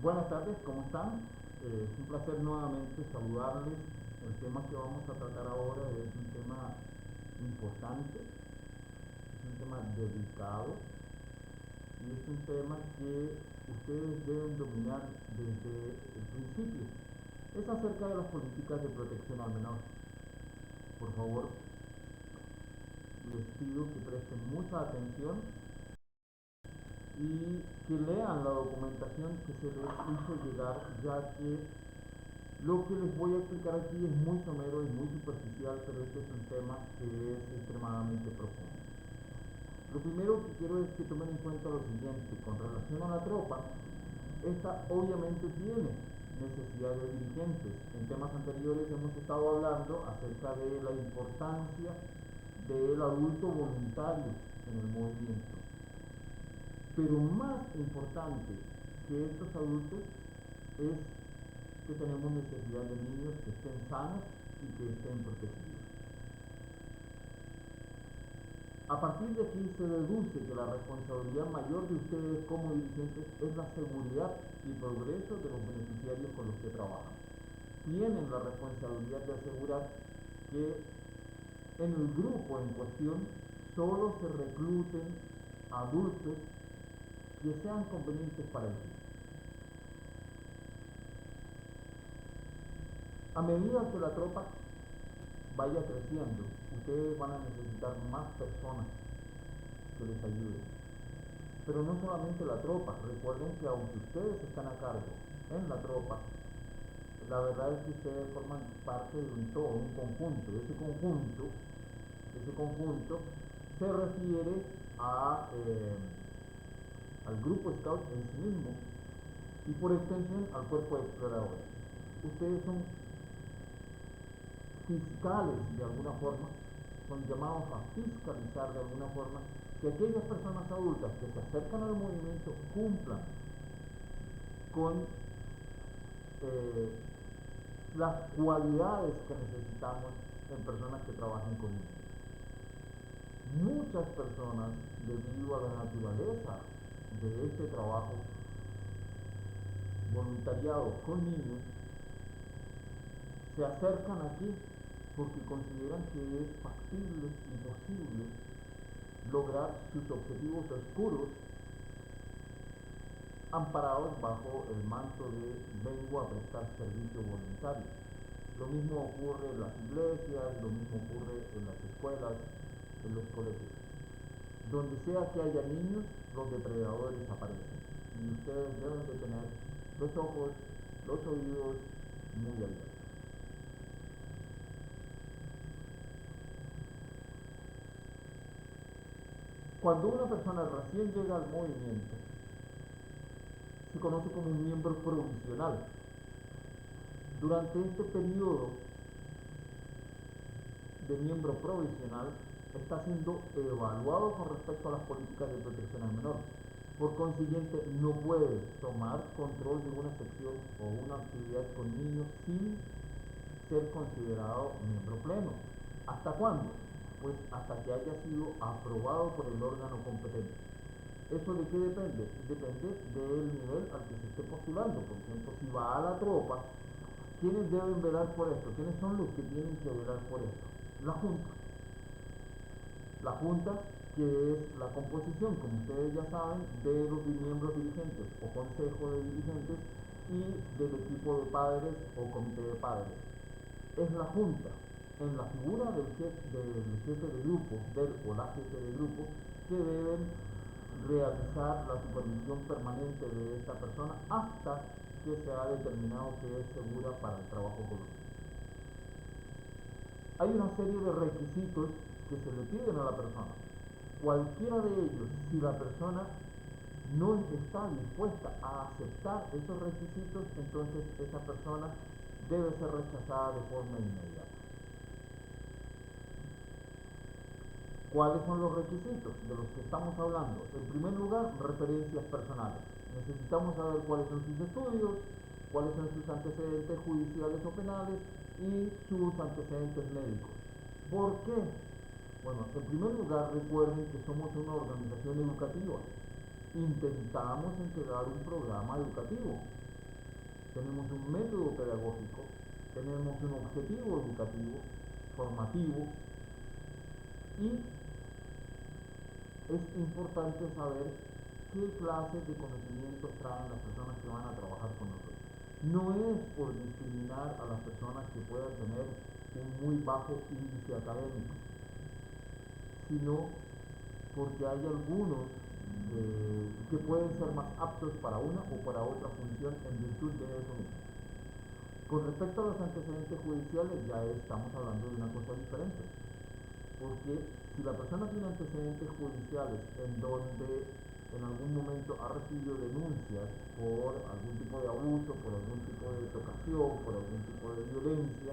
Buenas tardes, ¿cómo están? Es un placer nuevamente saludarles. El tema que vamos a tratar ahora es un tema importante, es un tema delicado y es un tema que ustedes deben dominar desde el principio. Es acerca de las políticas de protección al menor. Por favor, les pido que presten mucha atención y que lean la documentación que se les hizo llegar, ya que lo que les voy a explicar aquí es muy somero y muy superficial, pero este es un tema que es extremadamente profundo. Lo primero que quiero es que tomen en cuenta lo siguiente: con relación a la tropa, esta obviamente tiene necesidad de dirigentes. En temas anteriores hemos estado hablando acerca de la importancia del adulto voluntario en el movimiento. Pero más importante que estos adultos es que tenemos necesidad de niños que estén sanos y que estén protegidos. A partir de aquí se deduce que la responsabilidad mayor de ustedes como dirigentes es la seguridad y progreso de los beneficiarios con los que trabajan. Tienen la responsabilidad de asegurar que en el grupo en cuestión solo se recluten adultos que sean convenientes para ellos. A medida que la tropa vaya creciendo, ustedes van a necesitar más personas que les ayuden. Pero no solamente la tropa, recuerden que aunque ustedes están a cargo en la tropa, la verdad es que ustedes forman parte de un todo, un conjunto. Ese conjunto se refiere al grupo Scout en sí mismo y por extensión al cuerpo de exploradores. Ustedes son fiscales de alguna forma, son llamados a fiscalizar de alguna forma que aquellas personas adultas que se acercan al movimiento cumplan con las cualidades que necesitamos en personas que trabajen con niños. Muchas personas, debido a la naturaleza de este trabajo voluntariado con niños, se acercan aquí porque consideran que es factible y posible lograr sus objetivos oscuros amparados bajo el manto de vengo a prestar servicio voluntario. Lo mismo ocurre en las iglesias, lo mismo ocurre en las escuelas, en los colegios. Donde sea que haya niños, los depredadores aparecen. Y ustedes deben de tener los ojos, los oídos muy abiertos. Cuando una persona recién llega al movimiento, se conoce como un miembro provisional. Durante este periodo de miembro provisional está siendo evaluado con respecto a las políticas de protección al menor. Por consiguiente, no puede tomar control de una sección o una actividad con niños sin ser considerado miembro pleno. ¿Hasta cuándo? Pues hasta que haya sido aprobado por el órgano competente. ¿Eso de qué depende? Depende del nivel al que se esté postulando. Por ejemplo, si va a la tropa, ¿quiénes deben velar por esto? ¿Quiénes son los que tienen que velar por esto? La Junta. La Junta, que es la composición, como ustedes ya saben, de los miembros dirigentes o consejo de dirigentes y del equipo de padres o comité de padres. Es la Junta, en la figura del jefe de grupo, del o la jefe de grupo, que deben realizar la supervisión permanente de esta persona hasta que se ha determinado que es segura para el trabajo voluntario. Hay una serie de requisitos que se le piden a la persona. Cualquiera de ellos, si la persona no está dispuesta a aceptar esos requisitos, entonces esa persona debe ser rechazada de forma inmediata. ¿Cuáles son los requisitos de los que estamos hablando? En primer lugar, referencias personales. Necesitamos saber cuáles son sus estudios, cuáles son sus antecedentes judiciales o penales y sus antecedentes médicos. ¿Por qué? Bueno, en primer lugar, recuerden que somos una organización educativa. Intentamos entregar un programa educativo. tenemos un método pedagógico, tenemos un objetivo educativo, formativo, y es importante saber qué clases de conocimientos traen las personas que van a trabajar con nosotros. No es por discriminar a las personas que puedan tener un muy bajo índice académico, sino porque hay algunos que pueden ser más aptos para una o para otra función en virtud de eso mismo. Con respecto a los antecedentes judiciales, ya estamos hablando de una cosa diferente, porque si la persona tiene antecedentes judiciales en donde en algún momento ha recibido denuncias por algún tipo de abuso, por algún tipo de tocación, por algún tipo de violencia,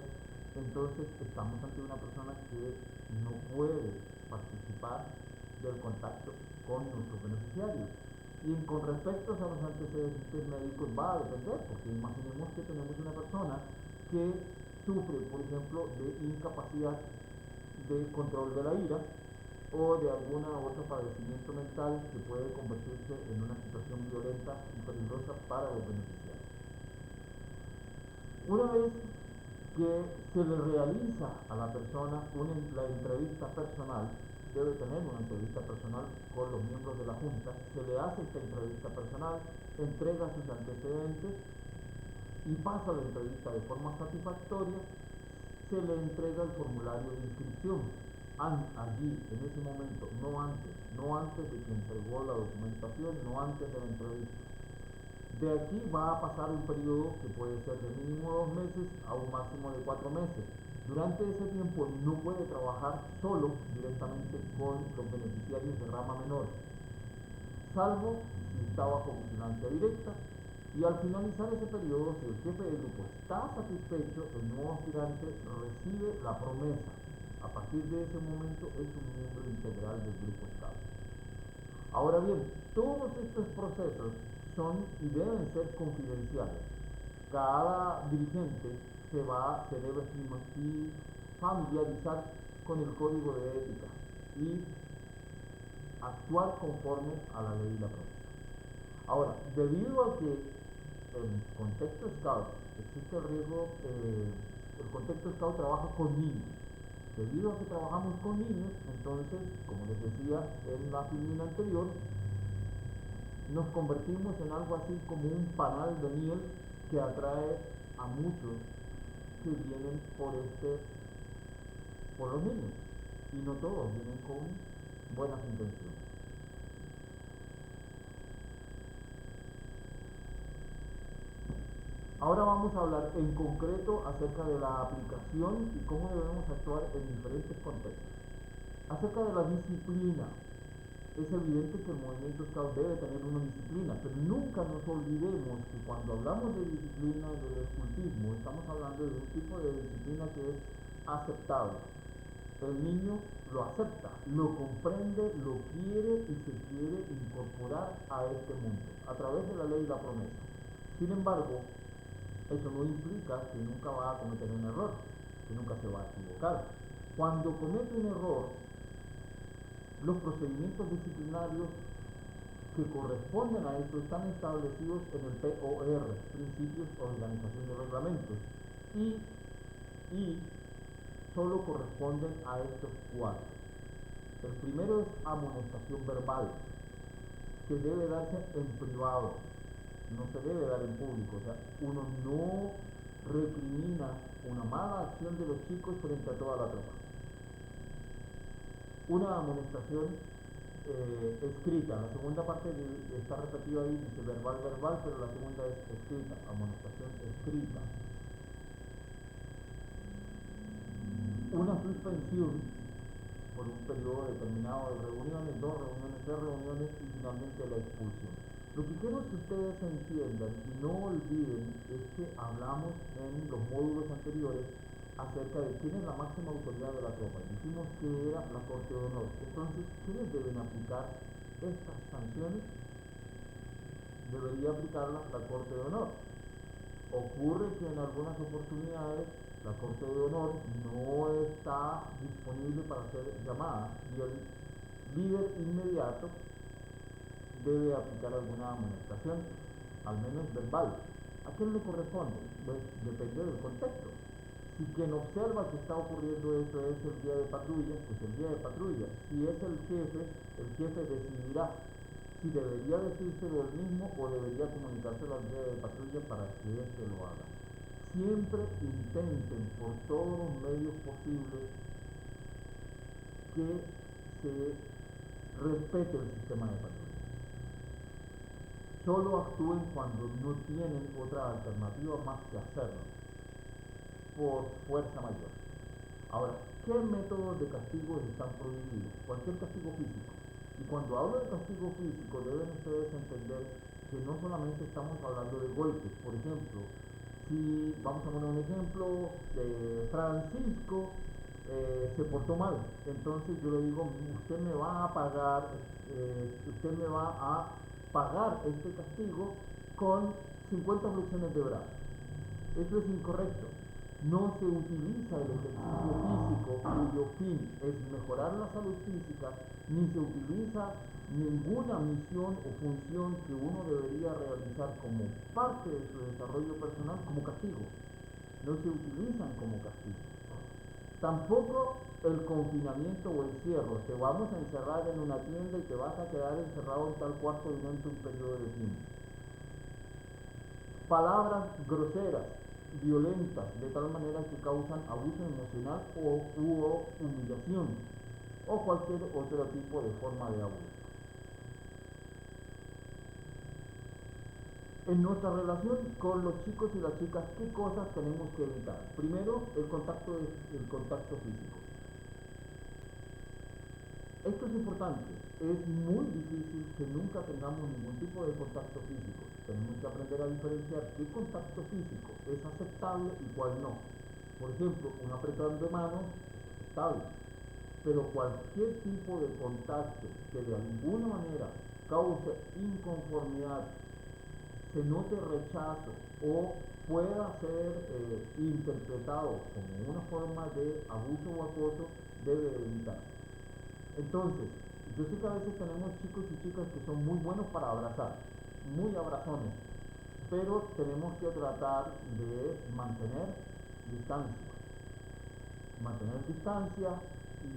entonces estamos ante una persona que no puede participar del contacto con nuestros beneficiarios. Y con respecto a los antecedentes médicos va a depender, porque imaginemos que tenemos una persona que sufre, por ejemplo, de incapacidad de control de la ira o de alguna otro padecimiento mental que puede convertirse en una situación violenta y peligrosa para los beneficiarios. Una vez que se le realiza a la persona la entrevista personal, debe tener una entrevista personal con los miembros de la Junta, se le hace esta entrevista personal, entrega sus antecedentes y pasa la entrevista de forma satisfactoria, se le entrega el formulario de inscripción. Allí, en ese momento, no antes de que entregó la documentación, no antes de la entrevista. De aquí va a pasar un periodo que puede ser de mínimo 2 meses a un máximo de 4 meses. Durante ese tiempo no puede trabajar solo directamente con los beneficiarios de rama menor, salvo si está bajo vigilancia directa, y al finalizar ese periodo, si el jefe de grupo está satisfecho, el nuevo aspirante recibe la promesa. A partir de ese momento es un miembro integral del grupo Scout. Ahora bien, todos estos procesos son y deben ser confidenciales. Cada dirigente se debe familiarizar con el código de ética y actuar conforme a la ley y la promesa. Ahora, debido a que el contexto Scout existe el riesgo, el contexto Scout trabaja con niños. Debido a que trabajamos con niños, entonces, como les decía en la filmina anterior, nos convertimos en algo así como un panal de miel que atrae a muchos que vienen por los niños, y no todos vienen con buenas intenciones. Ahora vamos a hablar en concreto acerca de la aplicación y cómo debemos actuar en diferentes contextos. Acerca de la disciplina, es evidente que el movimiento Scout debe tener una disciplina, pero nunca nos olvidemos que cuando hablamos de disciplina del escultismo, estamos hablando de un tipo de disciplina que es aceptable. El niño lo acepta, lo comprende, lo quiere y se quiere incorporar a este mundo a través de la ley y la promesa. Sin embargo, eso no implica que nunca va a cometer un error, que nunca se va a equivocar. Cuando comete un error, los procedimientos disciplinarios que corresponden a esto están establecidos en el POR, Principios, Organización y Reglamentos, y solo corresponden a estos 4. El primero es amonestación verbal, que debe darse en privado, no se debe dar en público. O sea, uno no recrimina una mala acción de los chicos frente a toda la tropa. Una amonestación escrita, la segunda parte está repetida ahí, dice verbal, pero la segunda es escrita, amonestación escrita. Una suspensión por un periodo determinado de reuniones, 2 reuniones, 3 reuniones y finalmente la expulsión. Lo que quiero que ustedes entiendan y no olviden es que hablamos en los módulos anteriores acerca de quién es la máxima autoridad de la tropa. Dijimos que era la Corte de Honor. Entonces, ¿quiénes deben aplicar estas sanciones? Debería aplicarlas la Corte de Honor. Ocurre que en algunas oportunidades la Corte de Honor no está disponible para ser llamada y el líder inmediato debe aplicar alguna amonestación, al menos verbal. ¿A quién le corresponde? Pues depende del contexto. Si quien observa que está ocurriendo eso es el guía de patrulla, pues el guía de patrulla. Si es el jefe decidirá si debería decírselo él mismo o debería comunicárselo al guía de patrulla para que éste lo haga. Siempre intenten por todos los medios posibles que se respete el sistema de patrulla. Solo actúen cuando no tienen otra alternativa más que hacerlo, por fuerza mayor. Ahora, ¿qué métodos de castigo están prohibidos? Cualquier castigo físico. Y cuando hablo de castigo físico, deben ustedes entender que no solamente estamos hablando de golpes. Por ejemplo, si vamos a poner un ejemplo de Francisco se portó mal, entonces yo le digo, usted me va a pagar, usted me va a pagar este castigo con 50 flexiones de brazo. Eso es incorrecto. No se utiliza el ejercicio físico cuyo fin es mejorar la salud física, ni se utiliza ninguna misión o función que uno debería realizar como parte de su desarrollo personal como castigo. No se utilizan como castigo. Tampoco el confinamiento o encierro. Te vamos a encerrar en una tienda y te vas a quedar encerrado en tal cuarto durante un periodo de tiempo. Palabras groseras, violentas, de tal manera que causan abuso emocional o humillación o cualquier otro tipo de forma de abuso. En nuestra relación con los chicos y las chicas, ¿qué cosas tenemos que evitar? Primero, el contacto físico. Esto es importante. Es muy difícil que nunca tengamos ningún tipo de contacto físico. Tenemos que aprender a diferenciar qué contacto físico es aceptable y cuál no. Por ejemplo, un apretón de manos es aceptable, pero cualquier tipo de contacto que de alguna manera cause inconformidad, se note rechazo o pueda ser interpretado como una forma de abuso o acoso, debe evitarse. Entonces, yo sé que a veces tenemos chicos y chicas que son muy buenos para abrazar, muy abrazones, pero tenemos que tratar de mantener distancia. Mantener distancia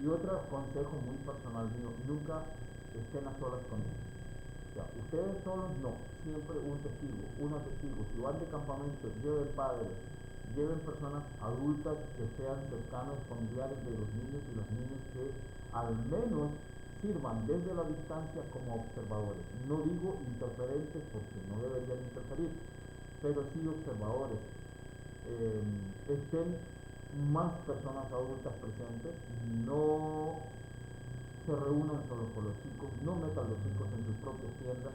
y otro consejo muy personal mío, nunca estén a solas con ellos. O sea, ustedes solos no, siempre un testigo, una testigo. Si van de campamento, lleven padres, lleven personas adultas que sean cercanos, familiares de los niños y las niñas que al menos sirvan desde la distancia como observadores. No digo interferentes porque no deberían interferir, pero sí observadores. Estén más personas adultas presentes, no se reúnan solo con los chicos, no metan los chicos en sus propias tiendas,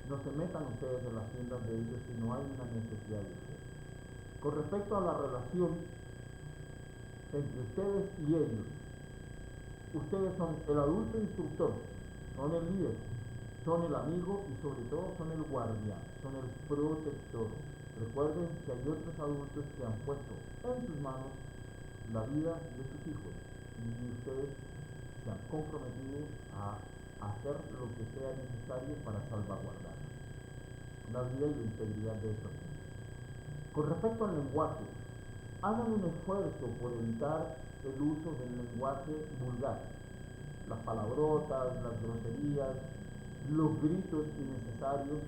no se metan ustedes en las tiendas de ellos si no hay una necesidad de ustedes. Con respecto a la relación entre ustedes y ellos, ustedes son el adulto instructor, son el líder, son el amigo y sobre todo son el guardián, son el protector. Recuerden que hay otros adultos que han puesto en sus manos la vida de sus hijos y ustedes se han comprometido a hacer lo que sea necesario para salvaguardar la vida y la integridad de esos niños. Con respecto al lenguaje, hagan un esfuerzo por evitar el uso del lenguaje vulgar, las palabrotas, las groserías, los gritos innecesarios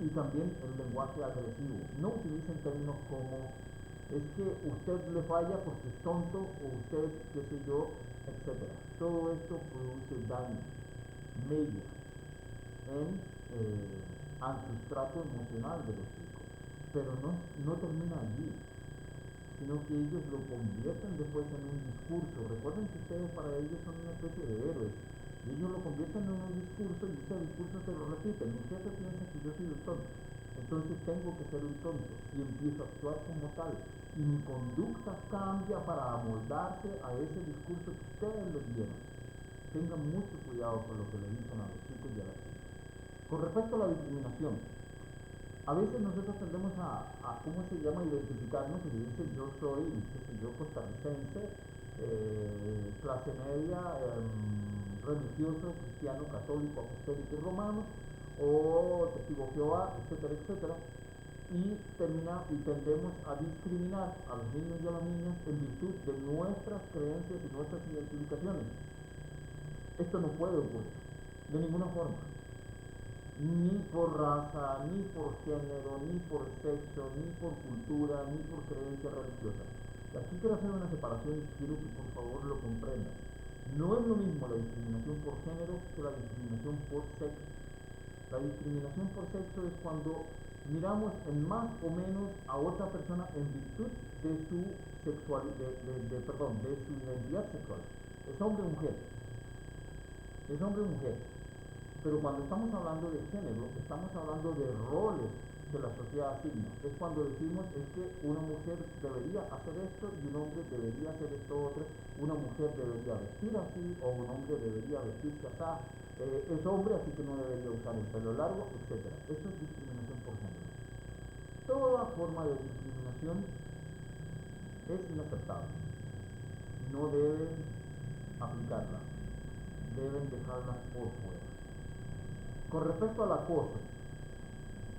y también el lenguaje agresivo. No utilicen términos como es que usted le falla porque es tonto o usted, qué sé yo, etc. Todo esto produce daño, mella en el sustrato emocional de los chicos. Pero no termina allí, sino que ellos lo convierten después en un discurso. Recuerden que ustedes para ellos son una especie de héroes. Y ellos lo convierten en un discurso y ese discurso se lo repiten. Mi jefe piensa que yo soy el tonto, entonces tengo que ser un tonto y empiezo a actuar como tal. Y mi conducta cambia para amoldarse a ese discurso que ustedes les dieron. Tengan mucho cuidado con lo que le dicen a los chicos y a las chicas. Con respecto a la discriminación, a veces nosotros tendemos a ¿cómo se llama? Identificarnos y dice yo soy, qué sé yo, costarricense, clase media, religioso, cristiano, católico, apostólico y romano, o testigo Jehová, etcétera, etcétera. y tendemos a discriminar a los niños y a las niñas en virtud de nuestras creencias y nuestras identificaciones. Esto no puede ocurrir de ninguna forma, ni por raza, ni por género, ni por sexo, ni por cultura, ni por creencia religiosa. Aquí quiero hacer una separación y quiero que por favor lo comprendan. No es lo mismo la discriminación por género que la discriminación por sexo. La discriminación por sexo es cuando miramos en más o menos a otra persona en virtud de su sexualidad, de su identidad sexual. Es hombre o mujer. Es hombre o mujer. Pero cuando estamos hablando de género, estamos hablando de roles que la sociedad asigna. Es cuando decimos es que una mujer debería hacer esto y un hombre debería hacer esto otro. Una mujer debería vestir así o un hombre debería vestirse así. Es hombre, así que no debería usar el pelo largo, etc. Eso es discriminación por género. Toda forma de discriminación es inaceptable. No deben aplicarla, deben dejarla por fuera. Con respecto al acoso,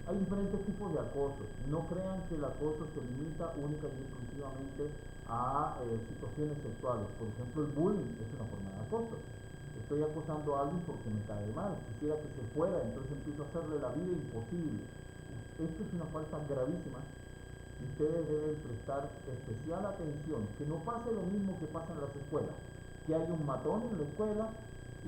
hay diferentes tipos de acoso. No crean que el acoso se limita única y exclusivamente a situaciones sexuales. Por ejemplo, el bullying es una forma de acoso. Estoy acosando a alguien porque me cae mal, quisiera que se fuera, entonces empiezo a hacerle la vida imposible. Esto es una falta gravísima y ustedes deben prestar especial atención, que no pase lo mismo que pasa en las escuelas, que hay un matón en la escuela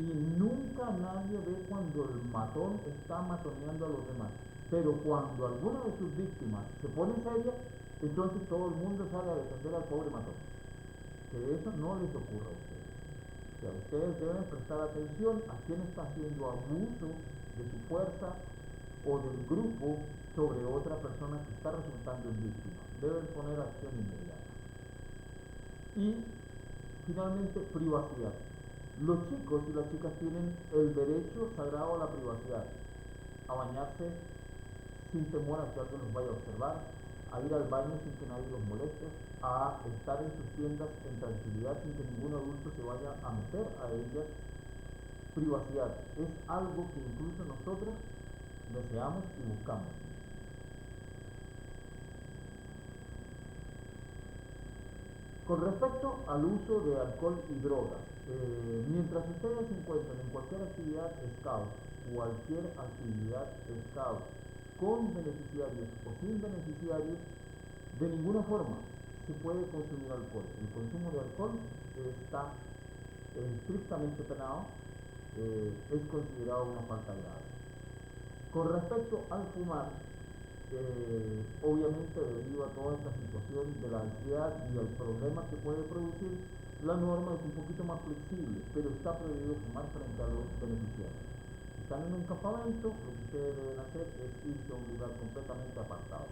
y nunca nadie ve cuando el matón está matoneando a los demás. Pero cuando alguna de sus víctimas se pone seria, entonces todo el mundo sale a defender al pobre matón. Que eso no les ocurra a ustedes. O sea, ustedes deben prestar atención a quién está haciendo abuso de su fuerza o del grupo sobre otra persona que está resultando en víctima. Deben poner acción inmediata. Y finalmente, privacidad. Los chicos y las chicas tienen el derecho sagrado a la privacidad, a bañarse sin temor a que alguien los vaya a observar, a ir al baño sin que nadie los moleste, a estar en sus tiendas en tranquilidad sin que ningún adulto se vaya a meter a ellas. Privacidad es algo que incluso nosotros deseamos y buscamos. Con respecto al uso de alcohol y drogas, mientras ustedes se encuentren en cualquier actividad scout, con beneficiarios o sin beneficiarios, de ninguna forma se puede consumir alcohol. El consumo de alcohol está estrictamente penado, es considerado una falta grave. Con respecto al fumar, obviamente debido a toda esta situación de la ansiedad y el problema que puede producir, la norma es un poquito más flexible, pero está prohibido fumar frente a los beneficiarios. Si están en un campamento, lo que ustedes deben hacer es irse a un lugar completamente apartado.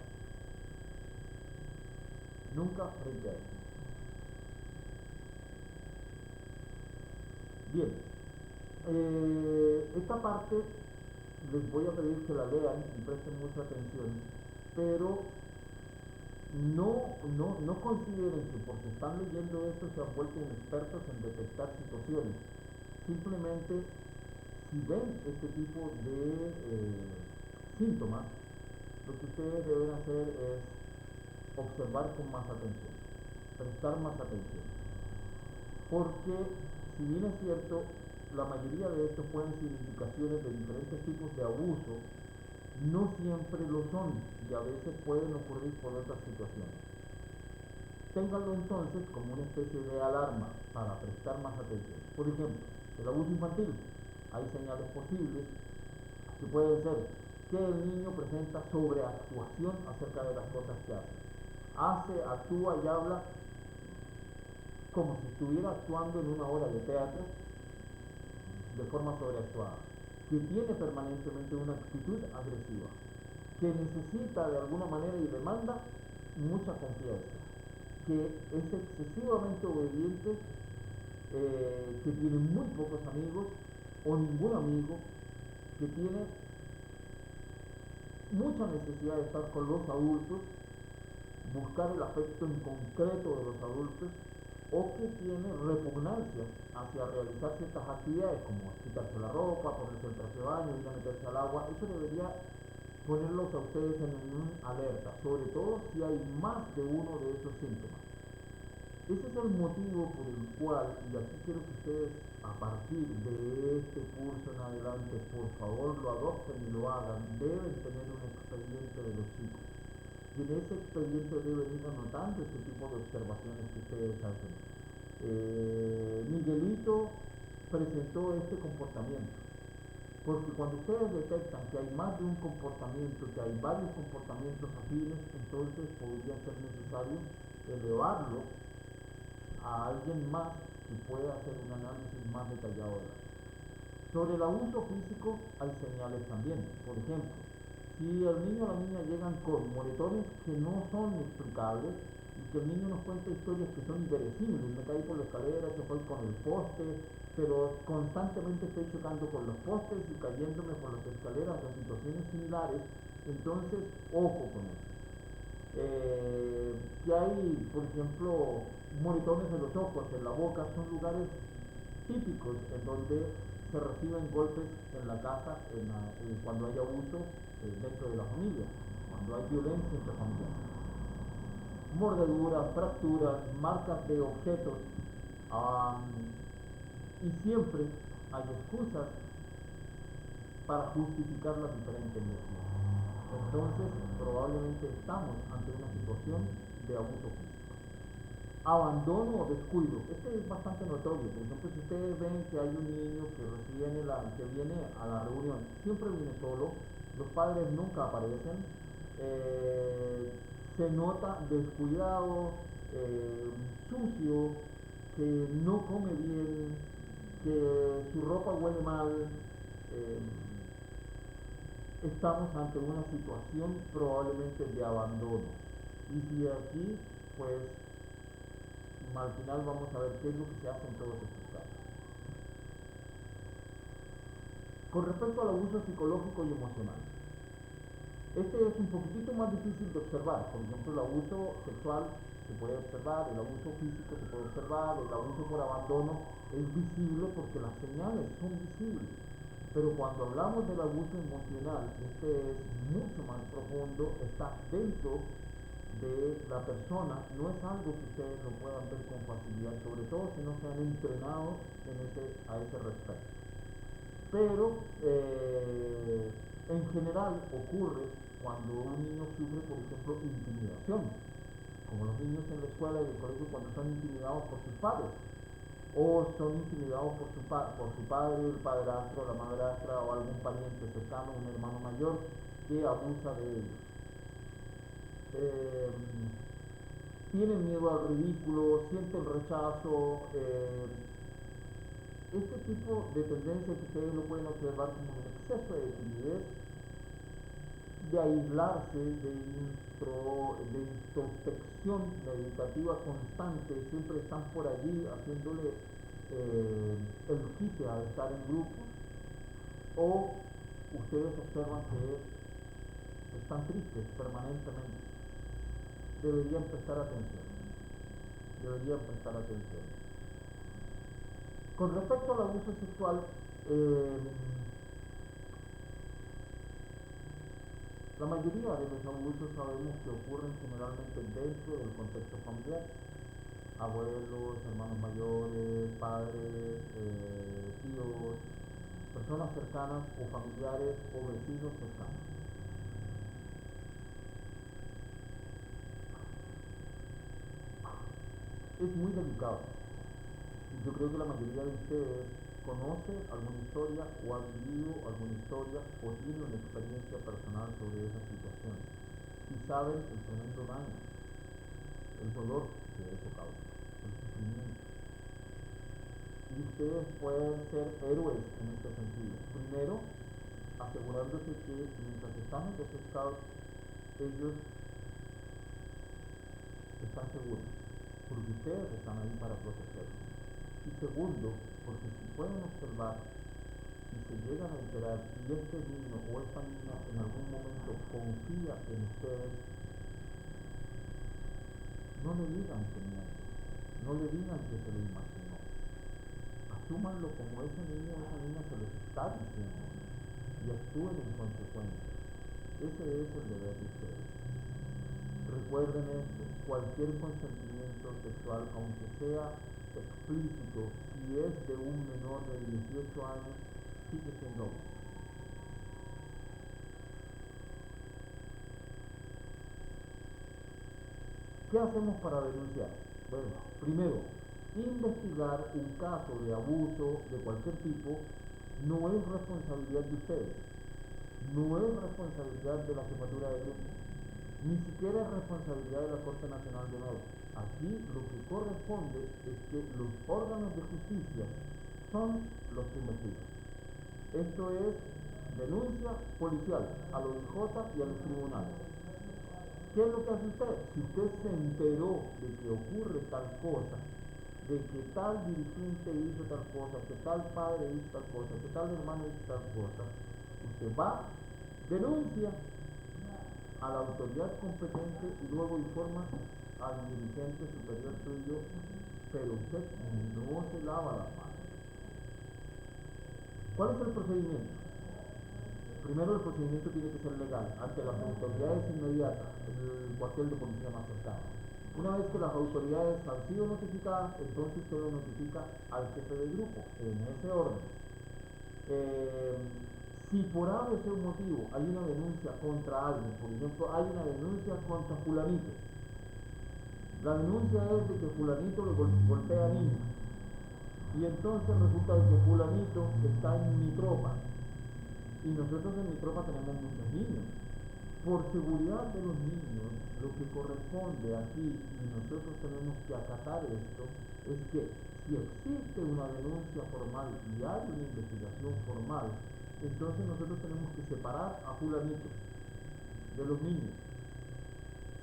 Nunca frente a ellos. Bien, esta parte les voy a pedir que la lean y presten mucha atención, pero no consideren que porque están leyendo esto se han vuelto expertos en detectar situaciones. Simplemente, si ven este tipo de síntomas, lo que ustedes deben hacer es observar con más atención, prestar más atención. Porque, si bien es cierto, la mayoría de estos pueden ser indicaciones de diferentes tipos de abuso, no siempre lo son y a veces pueden ocurrir por otras situaciones. Ténganlo entonces como una especie de alarma para prestar más atención. Por ejemplo, el abuso infantil. Hay señales posibles que pueden ser que el niño presenta sobreactuación acerca de las cosas que hace, actúa y habla como si estuviera actuando en una obra de teatro de forma sobreactuada, que tiene permanentemente una actitud agresiva, que necesita de alguna manera y demanda mucha confianza, que es excesivamente obediente, que tiene muy pocos amigos o ningún amigo, que tiene mucha necesidad de estar con los adultos, buscar el afecto en concreto de los adultos, o que tiene repugnancia hacia realizar ciertas actividades como quitarse la ropa, ponerse el traje de baño, ir a meterse al agua. Eso debería ponerlos a ustedes en un alerta, sobre todo si hay más de uno de esos síntomas. Ese es el motivo por el cual, y aquí quiero que ustedes a partir de este curso en adelante, por favor lo adopten y lo hagan, deben tener un expediente de los chicos. Y en ese expediente deben ir anotando este tipo de observaciones que ustedes hacen. Miguelito presentó este comportamiento, porque cuando ustedes detectan que hay más de un comportamiento, que hay varios comportamientos afines, entonces podría ser necesario elevarlo a alguien más que pueda hacer un análisis más detallado de la cosa. Sobre el abuso físico hay señales también. Por ejemplo, si el niño o la niña llegan con moretones que no son explicables y que el niño nos cuenta historias que son inverosímiles, me caí por la escalera, se fue con el poste, pero constantemente estoy chocando con los postes y cayéndome por las escaleras en situaciones similares, entonces ojo con eso. Que hay, por ejemplo, moretones en los ojos, en la boca, son lugares típicos en donde se reciben golpes en la casa cuando hay abuso dentro de la familia, cuando hay violencia intrafamiliar. Mordeduras, fracturas, marcas de objetos, y siempre hay excusas para justificar las diferentes lesiones. Entonces, probablemente estamos ante una situación de abuso físico. Abandono o descuido. Este es bastante notorio. Por ejemplo, si ustedes ven que hay un niño que viene a la reunión, siempre viene solo, los padres nunca aparecen, se nota descuidado, sucio, que no come bien, que su ropa huele mal, estamos ante una situación probablemente de abandono. Y si aquí, pues, al final vamos a ver qué es lo que se hace en todos estos casos. Con respecto al abuso psicológico y emocional, este es un poquitito más difícil de observar. Por ejemplo, el abuso sexual se puede observar, el abuso físico se puede observar, el abuso por abandono es visible porque las señales son visibles. Pero cuando hablamos del abuso emocional, este es mucho más profundo, está dentro de la persona, no es algo que ustedes lo puedan ver con facilidad, sobre todo si no se han entrenado a ese respecto. Pero en general ocurre cuando un niño sufre, por ejemplo, intimidación, como los niños en la escuela y en el colegio cuando son intimidados por sus padres, o son intimidados por su padre, el padrastro, la madrastra o algún pariente cercano, un hermano mayor que abusa de ellos. Tienen miedo al ridículo, sienten rechazo, este tipo de tendencia que ustedes lo pueden observar como un exceso de timidez, de aislarse, de introspección meditativa constante, siempre están por allí haciéndole el quite al estar en grupos, o ustedes observan que están tristes permanentemente. Deberían prestar atención. Con respecto al abuso sexual, la mayoría de los abusos sabemos que ocurren generalmente dentro del contexto familiar. Abuelos, hermanos mayores, padres, tíos, personas cercanas o familiares o vecinos cercanos. Es muy delicado. Yo creo que la mayoría de ustedes conoce alguna historia o ha vivido alguna historia o tiene una experiencia personal sobre esa situación y saben el tremendo daño, el dolor que eso causa, el sufrimiento. Y ustedes pueden ser héroes en este sentido. Primero, asegurándose que mientras están en los estados, ellos están seguros, porque ustedes están ahí para protegerlos. Y segundo, porque si pueden observar y se llegan a enterar y este niño o esta niña en algún momento confía en ustedes, no le digan que miente, no le digan que se lo imaginó. Asúmanlo como ese niño o esa niña se los está diciendo y actúen en consecuencia. Ese es el deber de ustedes. Recuerden esto, cualquier consentimiento sexual, aunque sea explícito, si es de un menor de 18 años, sigue siendo abuso. ¿Qué hacemos para denunciar? Bueno, primero, investigar un caso de abuso de cualquier tipo no es responsabilidad de ustedes, no es responsabilidad de la jefatura de grupo, ni siquiera es responsabilidad de la Corte Nacional de Menores. Aquí lo que corresponde es que los órganos de justicia son los que investigan. Esto es denuncia policial a los IJ y a los tribunales. ¿Qué es lo que hace usted? Si usted se enteró de que ocurre tal cosa, de que tal dirigente hizo tal cosa, que tal padre hizo tal cosa, que tal hermano hizo tal cosa, usted va, denuncia a la autoridad competente y luego informa al dirigente superior suyo, pero usted no se lava las manos. ¿Cuál es el procedimiento? Primero, el procedimiento tiene que ser legal ante las autoridades inmediatas, el cuartel de policía más cercano. Una vez que las autoridades han sido notificadas, entonces usted lo notifica al jefe del grupo, en ese orden. Si por A o C motivo hay una denuncia contra alguien, por ejemplo, hay una denuncia contra fulanito, la denuncia es de que fulanito le golpea a niños, y entonces resulta que fulanito está en mi tropa, y nosotros en mi tropa tenemos muchos niños. Por seguridad de los niños, lo que corresponde aquí, y nosotros tenemos que acatar esto, es que si existe una denuncia formal y hay una investigación formal, entonces nosotros tenemos que separar a fulanito de los niños.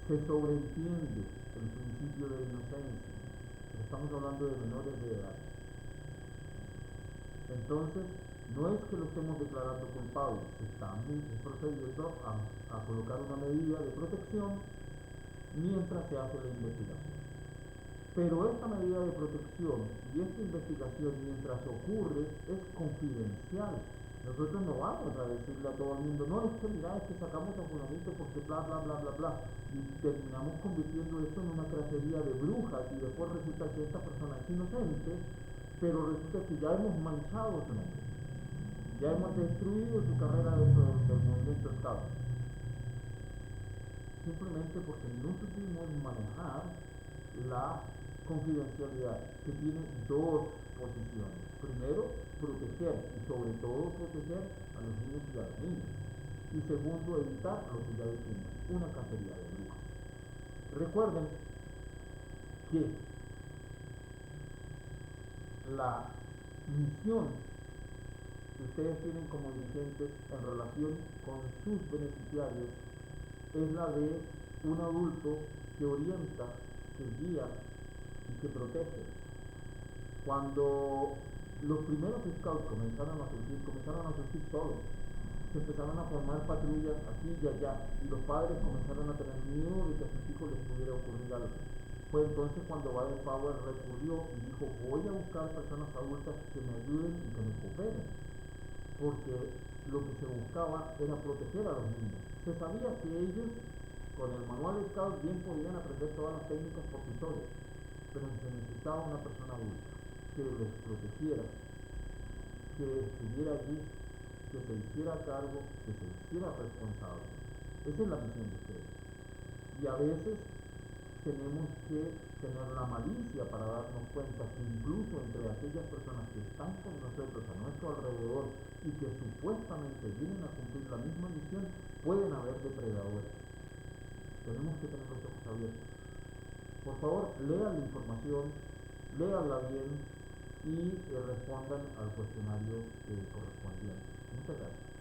Se sobreentiende el principio de inocencia, pero estamos hablando de menores de edad. Entonces, no es que lo estemos declarando culpable, estamos procediendo a colocar una medida de protección mientras se hace la investigación. Pero esta medida de protección y esta investigación mientras ocurre es confidencial. Nosotros no vamos a decirle a todo el mundo, no, es que mira, es que sacamos a fulanito porque bla, bla, bla, bla, bla. Y terminamos convirtiendo esto en una cacería de brujas y después resulta que esta persona es inocente, pero resulta que ya hemos manchado su nombre. Ya hemos destruido su carrera dentro del movimiento Estado. Simplemente porque no supimos manejar la confidencialidad, que tiene dos posiciones. Primero, proteger y sobre todo proteger a los niños y a las niñas. Y segundo, evitar lo que ya dijimos, una cacería de brujas. Recuerden que la misión que ustedes tienen como dirigentes en relación con sus beneficiarios es la de un adulto que orienta, que guía y que protege. Cuando los primeros scouts comenzaron a surgir solos, se empezaron a formar patrullas aquí y allá, y los padres comenzaron a tener miedo de que a sus hijos les pudiera ocurrir algo. Fue entonces cuando Baden-Powell recurrió y dijo, voy a buscar personas adultas que me ayuden y que me cooperen, porque lo que se buscaba era proteger a los niños. Se sabía que ellos, con el manual de Scout, bien podían aprender todas las técnicas por sí solos, pero se necesitaba una persona adulta que les protegiera, que estuviera allí, que se hiciera cargo, que se hiciera responsable. Esa es la misión de ustedes. Y a veces tenemos que tener la malicia para darnos cuenta que incluso entre aquellas personas que están con nosotros a nuestro alrededor y que supuestamente vienen a cumplir la misma misión, pueden haber depredadores. Tenemos que tener los ojos abiertos. Por favor, lean la información, léanla bien y respondan al cuestionario correspondiente. Muchas gracias.